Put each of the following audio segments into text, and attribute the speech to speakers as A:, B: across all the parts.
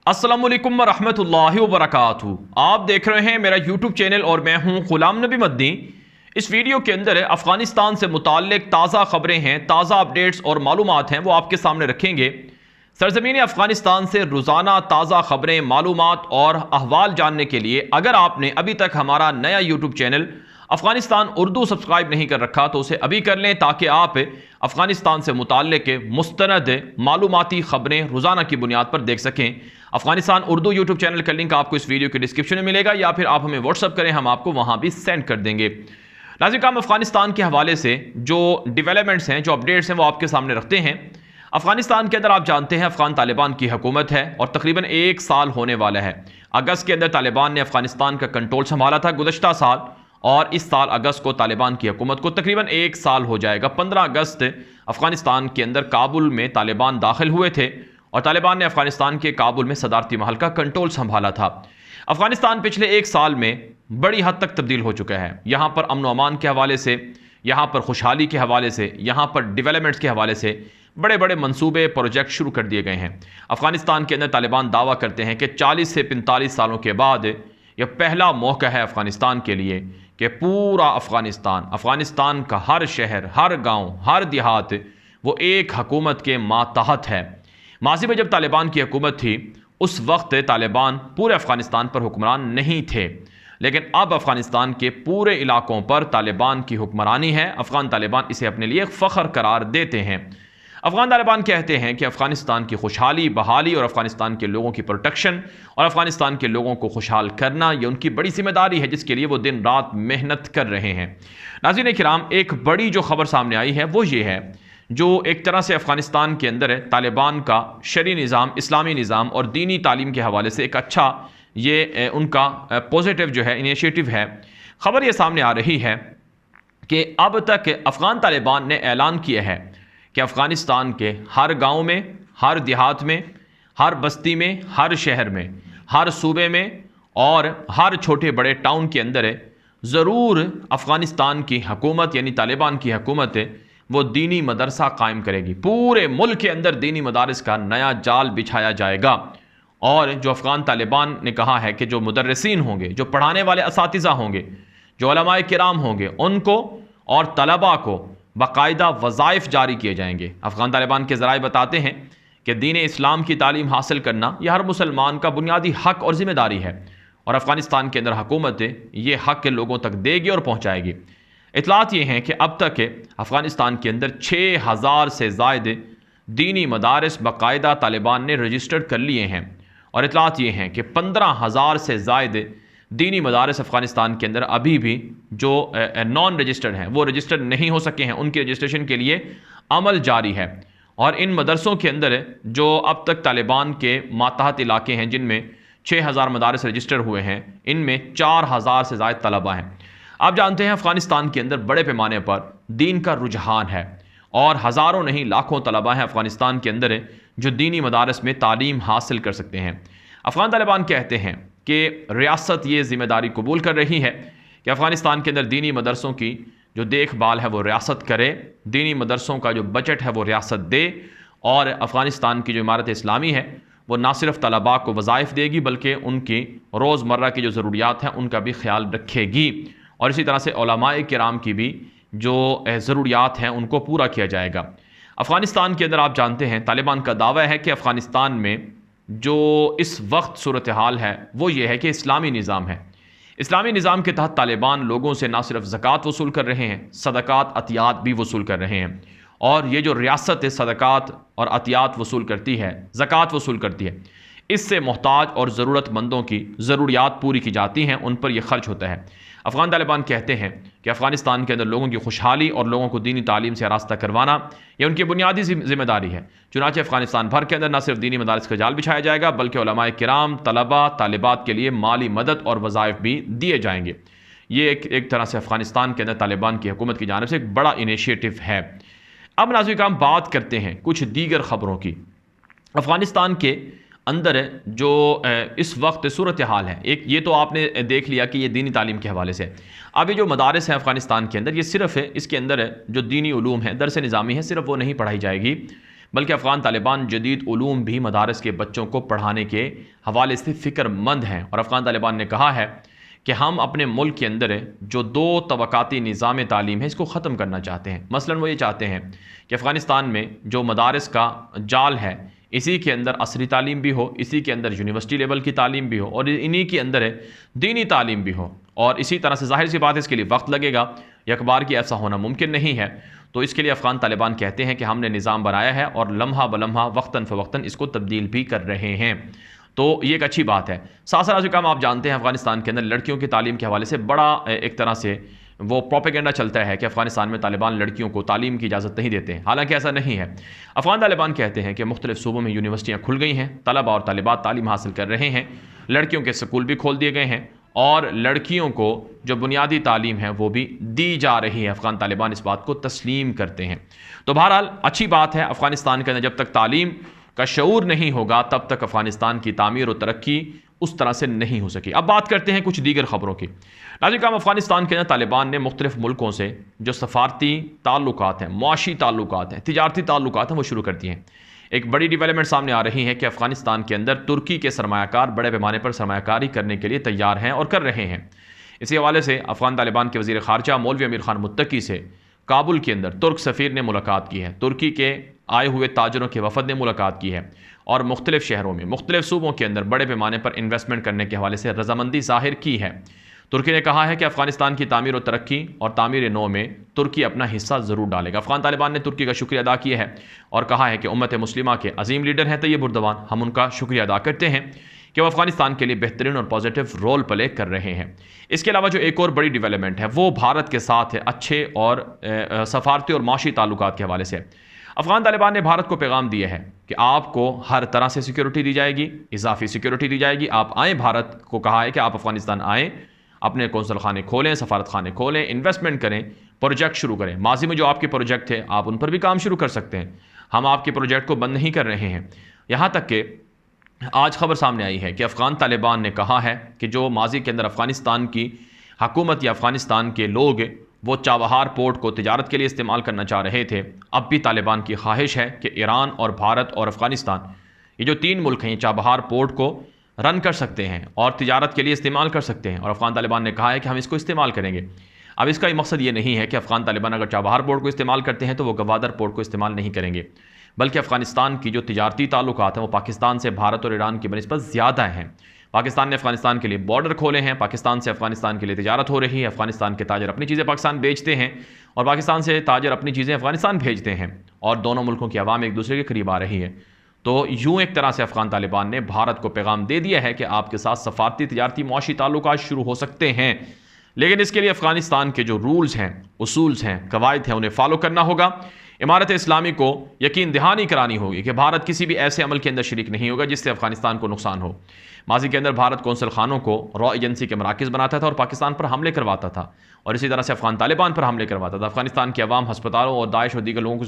A: अस्सलाम वालेकुम वरहमतुल्लाहि वबरकातुहू। आप देख रहे हैं मेरा यूट्यूब चैनल और मैं हूं गुलाम नबी मदनी। इस वीडियो के अंदर अफ़गानिस्तान से मुताल्लिक ताज़ा खबरें हैं, ताज़ा अपडेट्स और मालूमात हैं, वो आपके सामने रखेंगे। सरज़मीन अफ़गानिस्तान से रोज़ाना ताज़ा खबरें, मालूमात और अहवाल जानने के लिए अगर आपने अभी तक हमारा नया YouTube channel Afghanistan Urdu subscribe नहीं कर रखा तो उसे अभी कर लें, ताकि आप अफ़गानिस्तान से मुताल्लिक मुस्तनद मालूमाती खबरें रोज़ाना की बुनियाद पर देख सकें। अफ़गानिस्तान उर्दू यूट्यूब चैनल का लिंक आपको इस वीडियो के डिस्क्रिप्शन में मिलेगा, या फिर आप हमें व्हाट्सअप करें, हम आपको वहाँ भी सेंड कर देंगे। नाज़रीन, हम अफ़गानिस्तान के हवाले से जो डेवलपमेंट्स हैं, जो अपडेट्स हैं, वो आपके सामने रखते हैं। अफ़गानिस्तान के अंदर आप जानते हैं अफ़गान तालिबान की हुकूमत है और तकरीबन 1 साल होने वाला है। अगस्त के अंदर तालिबान ने अफ़गानिस्तान का कंट्रोल संभाला था गुज़श्ता साल, और इस साल अगस्त को तालिबान की हुकूमत को तकरीबन 1 साल हो जाएगा। 15 अगस्त अफ़गानिस्तान के अंदर काबुल में तालिबान दाखिल हुए थे और तालिबान ने अफ़गानिस्तान के काबुल में सदारती महल का कंट्रोल संभाला था। अफ़गानिस्तान पिछले 1 साल में बड़ी हद तक तब्दील हो चुका है। यहाँ पर अमन व अमान के हवाले से, यहाँ पर खुशहाली के हवाले से, यहाँ पर डेवलपमेंट्स के हवाले से बड़े बड़े मंसूबे, प्रोजेक्ट शुरू कर दिए गए हैं। अफ़गानिस्तान के अंदर तालिबान दावा करते हैं कि 40 से 45 सालों के बाद यह पहला मौका है अफ़गानिस्तान के लिए कि पूरा अफ़गानिस्तान का हर शहर, हर गांव, हर देहात वो एक हुकूमत के मातहत है। माज़ी में जब तालिबान की हुकूमत थी उस वक्त तालिबान पूरे अफ़गानिस्तान पर हुक्मरान नहीं थे, लेकिन अब अफ़गानिस्तान के पूरे इलाकों पर तालिबान की हुक्मरानी है। अफ़गान तालिबान इसे अपने लिए फ़ख्र करार देते हैं। अफ़गान तालिबान कहते हैं कि अफ़गानिस्तान की खुशहाली, बहाली और अफ़गानिस्तान के लोगों की प्रोटेक्शन और अफ़गानिस्तान के लोगों को खुशहाल करना ये उनकी बड़ी जिम्मेदारी है, जिसके लिए वो दिन रात मेहनत कर रहे हैं। नाज़रीन किराम, एक बड़ी जो खबर सामने आई है वो ये है, जो एक तरह से अफ़गानिस्तान के अंदर तालिबान का शरी निज़ाम, इस्लामी निज़ाम और दीनी तालीम के हवाले से एक अच्छा ये उनका पॉजिटिव जो है इनिशिएटिव है। खबर ये सामने आ रही है कि अब तक अफ़गान तालिबान ने ऐलान किया है कि अफ़गानिस्तान के हर गांव में, हर देहात में, हर बस्ती में, हर शहर में, हर सूबे में और हर छोटे बड़े टाउन के अंदर ज़रूर अफ़गानिस्तान की हुकूमत यानी तालिबान की हुकूमत वो दीनी मदरसा कायम करेगी। पूरे मुल्क के अंदर दीनी मदारिस का नया जाल बिछाया जाएगा। और जो अफ़गान तालिबान ने कहा है कि जो मुदर्रिसीन होंगे, जो पढ़ाने वाले असातिज़ा होंगे, जो उलमाए किराम होंगे, उनको और तलबा को बाकायदा वज़ाइफ जारी किए जाएंगे। अफ़गान तालिबान के ज़राए बताते हैं कि दीन इस्लाम की तालीम हासिल करना यह हर मुसलमान का बुनियादी हक़ और ज़िम्मेदारी है, और अफ़गानिस्तान के अंदर हुकूमत ये हक़ के लोगों तक देगी और पहुँचाएगी। इतलात ये हैं कि अब तक अफ़गानिस्तान के अंदर 6000 से ज़ायद दीनी मदारिस बाकायदा तालिबान ने रजिस्टर्ड कर लिए हैं, और इतलात ये हैं कि 15,000 से ज़ायद दीनी मदारिस अफ़गानिस्तान के अंदर अभी भी जो नॉन रजिस्टर्ड हैं, वो रजिस्टर्ड नहीं हो सके हैं। उनके रजिस्ट्रेशन के लिए अमल जारी है। और इन मदरसों के अंदर जो अब तक तालिबान के मातहत इलाके हैं, जिनमें 6000 मदारिस रजिस्टर हुए हैं, इनमें 4000 से ज़ायद तलबा हैं। आप जानते हैं अफ़गानिस्तान के अंदर बड़े पैमाने पर दीन का रुझान है, और हज़ारों नहीं लाखों तलबा हैं अफ़गानिस्तान के अंदर जो दीनी मदारिस में तालीम हासिल कर सकते हैं। अफ़गान तालिबान कहते हैं कि रियासत ये ज़िम्मेदारी कबूल कर रही है कि अफ़गानिस्तान के अंदर दीनी मदरसों की जो देखभाल है वो रियासत करे, दीनी मदरसों का जो बजट है वो रियासत दे, और अफ़गानिस्तान की जो इमारत इस्लामी है वो ना सिर्फ तलबा को वज़ाइफ देगी बल्कि उनकी रोज़मर्रा की जो ज़रूरियात हैं उनका भी ख्याल रखेगी, और इसी तरह से उलमाए किराम की भी जो ज़रूरियात हैं उनको पूरा किया जाएगा। अफ़गानिस्तान के अंदर आप जानते हैं तालिबान का दावा है कि अफ़गानिस्तान में जो इस वक्त सूरत हाल है वो ये है कि इस्लामी निज़ाम है। इस्लामी निज़ाम के तहत तालिबान लोगों से ना सिर्फ ज़कात वसूल कर रहे हैं, सदक़ात अतियात भी वसूल कर रहे हैं। और ये जो रियासत सदक़ात और अतियात वसूल करती है, ज़कात वसूल करती है, इससे मोहताज और ज़रूरतमंदों की ज़रूरियात पूरी की जाती हैं, उन पर यह खर्च होता है। अफ़गान तालिबान कहते हैं कि अफ़गानिस्तान के अंदर लोगों की खुशहाली और लोगों को दीनी तालीम से आरास्ता करवाना यह उनकी बुनियादी जिम्मेदारी है। चुनांचे अफ़गानिस्तान भर के अंदर न सिर्फ दीनी मदारिस का जाल बिछाया जाएगा बल्कि उलमाए किराम, तलबा, तालिबात के लिए माली मदद और वज़ाइफ भी दिए जाएंगे। ये एक तरह से अफ़गानिस्तान के अंदर तालिबान की हुकूमत की जानिब से एक बड़ा इनिशिएटिव है। अब नाज़रीन हम बात करते हैं कुछ दीगर ख़बरों की। अफ़गानिस्तान के अंदर जो इस वक्त सूरत हाल है, एक ये तो आपने देख लिया कि ये दीनी तालीम के हवाले से। अब ये जो मदारिस हैं अफ़गानिस्तान के अंदर, ये सिर्फ इसके अंदर जो दीनी उलूम है, दरस निज़ामी है, सिर्फ वो नहीं पढ़ाई जाएगी बल्कि अफ़गान तालिबान जदीद उलूम भी मदारस के बच्चों को पढ़ाने के हवाले से फ़िक्रमंद हैं। और अफ़गान तालिबान ने कहा है कि हम अपने मुल्क के अंदर जो दो तबक़ाती निज़ाम तालीम है इसको ख़त्म करना चाहते हैं। मसलन वो ये चाहते हैं कि अफ़गानिस्तान में जो मदारस का जाल है इसी के अंदर असरी तालीम भी हो, इसी के अंदर यूनिवर्सिटी लेवल की तालीम भी हो और इन्हीं के अंदर दीनी तालीम भी हो। और इसी तरह से ज़ाहिर सी बात है इसके लिए वक्त लगेगा, यकबार की ऐसा होना मुमकिन नहीं है। तो इसके लिए अफ़गान तालिबान कहते हैं कि हमने निज़ाम बनाया है और लम्हा बलम्हा वक्तन फ़वक्तन इसको तब्दील भी कर रहे हैं। तो ये एक अच्छी बात है। साथ साथ काम आप जानते हैं अफ़गानिस्तान के अंदर लड़कियों की तालीम के हवाले से बड़ा एक तरह से वो प्रोपेगेंडा चलता है कि अफ़गानिस्तान में तालिबान लड़कियों को तालीम की इजाज़त नहीं देते हैं। हालांकि ऐसा नहीं है। अफ़गान तालिबान कहते हैं कि मुख्तलिफ़ सूबों में यूनिवर्सिटियाँ खुल गई हैं, तलबा और तालिबात तालीम हासिल कर रहे हैं, लड़कियों के स्कूल भी खोल दिए गए हैं और लड़कियों को जो बुनियादी तालीम है वो भी दी जा रही है। अफ़गान तालिबान इस बात को तस्लीम करते हैं। तो बहरहाल अच्छी बात है। अफ़गानिस्तान के अंदर जब तक तालीम का शऊर नहीं होगा तब तक अफ़गानिस्तान की तामीर और तरक्की उस तरह से नहीं हो सकी। अब बात करते हैं कुछ दीगर खबरों की। नाज़रीन, अफ़गानिस्तान के अंदर तालिबान ने मुख्तलिफ मुल्कों से जो सफारती ताल्लुकात हैं, मुआशी ताल्लुकात हैं, तिजारती ताल्लुकात हैं वो शुरू कर दिए हैं। एक बड़ी डेवलपमेंट सामने आ रही है कि अफ़गानिस्तान के अंदर तुर्की के सरमायाकार बड़े पैमाने पर सरमायाकारी करने के लिए तैयार हैं और कर रहे हैं। इसी हवाले से अफ़गान तालिबान के वज़ीर ख़ारजा मौलवी अमीर ख़ान मुत्तकी से काबुल के अंदर तुर्क सफ़ीर ने मुलाकात की है, तुर्की के आए हुए ताजरों के वफ़द ने मुलाकात की है और मुख्तलिफ शहरों में मुख्तलिफ सूबों के अंदर बड़े पैमाने पर इन्वेस्टमेंट करने के हवाले से रजामंदी ज़ाहिर की है। तुर्की ने कहा है कि अफ़गानिस्तान की तामीर और तरक्की और तामीर नौ में तुर्की अपना हिस्सा ज़रूर डालेगा। अफ़गान तालिबान ने तुर्की का शुक्रिया अदा किया है और कहा है कि उम्मत मुस्लिमा के अजीम लीडर हैं तैयब उर्दवान, हम उनका शुक्रिया अदा करते हैं कि वो अफ़गानिस्तान के लिए बेहतरीन और पॉजिटिव रोल प्ले कर रहे हैं। इसके अलावा जो एक और बड़ी डेवलपमेंट है वो भारत के साथ है अच्छे और सफारती और माशी ताल्लुकात के हवाले से। अफ़गान तालिबान ने भारत को पैगाम दिया है कि आपको हर तरह से सिक्योरिटी दी जाएगी, इजाफी सिक्योरिटी दी जाएगी, आप आएँ। भारत को कहा है कि आप अफ़गानिस्तान आएँ, अपने कौंसल खाने खोलें, सफारत खाने खोलें, इन्वेस्टमेंट करें, प्रोजेक्ट शुरू करें। माजी में जो आपके प्रोजेक्ट थे आप उन पर भी काम शुरू कर सकते हैं, हम आपके प्रोजेक्ट को बंद नहीं कर रहे हैं। यहाँ तक कि आज खबर सामने आई है कि अफ़गान तालिबान ने कहा है कि जो माजी के अंदर अफ़गानिस्तान की हुकूमत या अफ़गानिस्तान के लोग वो चाबहार पोर्ट को तिजारत के लिए इस्तेमाल करना चाह रहे थे, अब भी तालिबान की ख्वाहिश है कि ईरान और भारत और अफ़गानिस्तान ये जो तीन मुल्क हैं चाबहार पोर्ट को रन कर सकते हैं और तिजारत के लिए इस्तेमाल कर सकते हैं। और अफ़गान तालिबान ने कहा है कि हम इसको इस्तेमाल करेंगे। अब इसका मकसद ये नहीं है कि अफ़गान तालिबान अगर चाबहार पोर्ट को इस्तेमाल करते हैं तो वो गवादर पोर्ट को इस्तेमाल नहीं करेंगे, बल्कि अफ़गानिस्तान की जो तिजारती ताल्लुकात हैं वो पाकिस्तान से भारत और ईरान की बनिस्बत ज़्यादा हैं। पाकिस्तान ने अफ़गानिस्तान के लिए बॉर्डर खोले हैं, पाकिस्तान से अफ़गानिस्तान के लिए तिजारत हो रही है, अफ़गानिस्तान के ताजर अपनी चीज़ें पाकिस्तान बेचते हैं और पाकिस्तान से ताजर अपनी चीज़ें अफ़गानिस्तान भेजते हैं और दोनों मुल्कों की आवाम एक दूसरे के करीब आ रही है। तो यूँ एक तरह से अफ़गान तालिबान ने भारत को पैगाम दे दिया है कि आपके साथ सफारती तिजारती मुआशी ताल्लुकात शुरू हो सकते हैं, लेकिन इसके लिए अफ़गानिस्तान के जो रूल्स हैं, उसूल्स हैं, कवायद हैं, उन्हें फॉलो करना होगा। इमारत इस्लामी को यकीन दहानी करानी होगी कि भारत किसी भी ऐसे अमल के अंदर शरीक नहीं होगा जिससे अफ़गानिस्तान को नुकसान हो। माजी के अंदर भारत कौंसल खानों को रॉ एजेंसी के मराकज़ बनाता था और पाकिस्तान पर हमले करवाता था और इसी तरह से अफ़गान तालिबान पर हमले करवाता था। अफ़गानिस्तान के अवाम, अस्पतालों और दाइश और दीगर लोगों को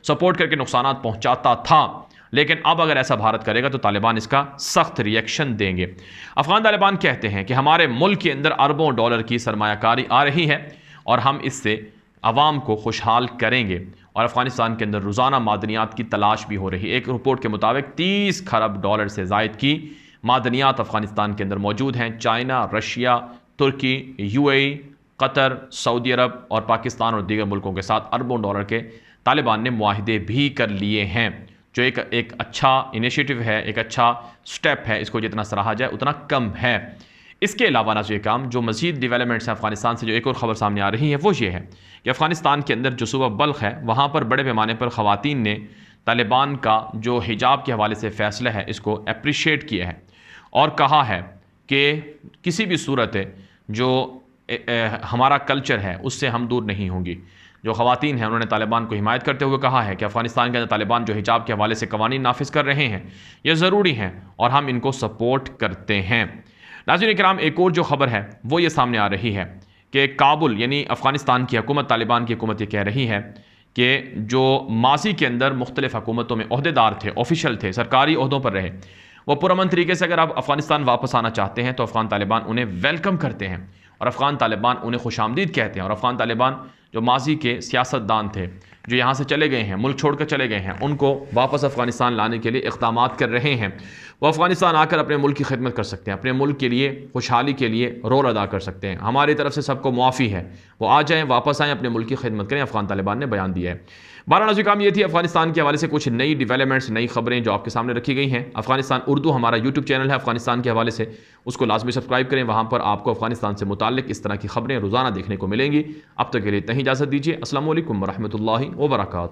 A: सपोर्ट करके नुकसान पहुँचाता था। लेकिन अब अगर ऐसा भारत करेगा तो तालिबान इसका सख्त रिएक्शन देंगे। अफ़गान तालिबान कहते हैं कि हमारे मुल्क के अंदर अरबों डॉलर की सरमायाकारी आ रही है और हम इससे अवाम को खुशहाल करेंगे और अफ़गानिस्तान के अंदर रोज़ाना मादनियात की तलाश भी हो रही है। एक रिपोर्ट के मुताबिक 30 खरब डॉलर से ज़ायद की मादनियात अफ़गानिस्तान के अंदर मौजूद हैं। चाइना, रशिया, तुर्की, UAE, कतर, सऊदी अरब और पाकिस्तान और दीगर मुल्कों के साथ अरबों डॉलर के तालिबान ने मुआहिदे भी कर लिए हैं, जो एक अच्छा इनिशिएटिव है, एक अच्छा स्टेप है। इसको जितना सराहा जाए उतना कम है। इसके अलावा नाज़रीन काम जो मज़ीद डेवलपमेंट्स हैं अफ़गानिस्तान से, जो एक और ख़बर सामने आ रही है वो ये है कि अफ़गानिस्तान के अंदर जो सूबा बल्ख है वहाँ पर बड़े पैमाने पर ख़वातीन ने तालिबान का जो हिजाब के हवाले से फ़ैसला है इसको अप्रिशिएट किया है और कहा है कि किसी भी सूरत जो हमारा कल्चर है उससे हम दूर नहीं होंगी। जो ख़वातीन हैं उन्होंने तालिबान को हिमायत करते हुए कहा है कि अफ़गानिस्तान के अंदर तालिबान जो हिजाब के हवाले से कवानीन नाफिज कर रहे हैं ये ज़रूरी हैं और हम इनको सपोर्ट करते हैं। नाज़रीन किराम, एक और जो ख़बर है वो ये सामने आ रही है कि काबुल यानी अफ़गानिस्तान की हुकूमत, तालिबान की हुकूमत ये कह रही है कि जो माजी के अंदर मुख्तलिफ़ हुकूमतों में ओहदेदार थे, ऑफिशल थे, सरकारी ओहदों पर रहे, वो पुरअमन तरीके से अगर आप अफ़गानिस्तान वापस आना चाहते हैं तो अफ़गान तालिबान उन्हें वेलकम करते हैं और अफ़गान तालिबान उन्हें खुशामदीद कहते हैं। और अफ़गान तालिबान जो माजी के सियासतदान थे, जो यहाँ से चले गए हैं, मुल्क छोड़कर चले गए हैं, उनको वापस अफ़गानिस्तान लाने के लिए इक़दामात कर रहे हैं। वो अफ़गानिस्तान आकर अपने मुल्क की खिदमत कर सकते हैं, अपने मुल्क के लिए खुशहाली के लिए रोल अदा कर सकते हैं। हमारी तरफ से सबको मुआफ़ी है, वो आ जाएँ, वापस आएँ, अपने मुल्क की खिदमत करें। अफ़गान तालिबान ने बयान दिया है। बारह काम ये थी अफ़गानिस्तान के हवाले से कुछ नई डेवलपमेंट्स, नई खबरें जो आपके सामने रखी गई हैं। अफ़गानिस्तान उर्दू हमारा यूट्यूब चैनल है अफ़गानिस्तान के हवाले से, उसको लाजमी सब्सक्राइब करें। वहाँ पर आपको अफ़गानिस्तान से मुताल्लिक़ इस तरह की खबरें रोज़ाना देखने को मिलेंगी। अब तक के लिए इतना ही इजाज़त दीजिए। अस्सलामु अलैकुम वरहमतुल्लाहि वबरकातुहू।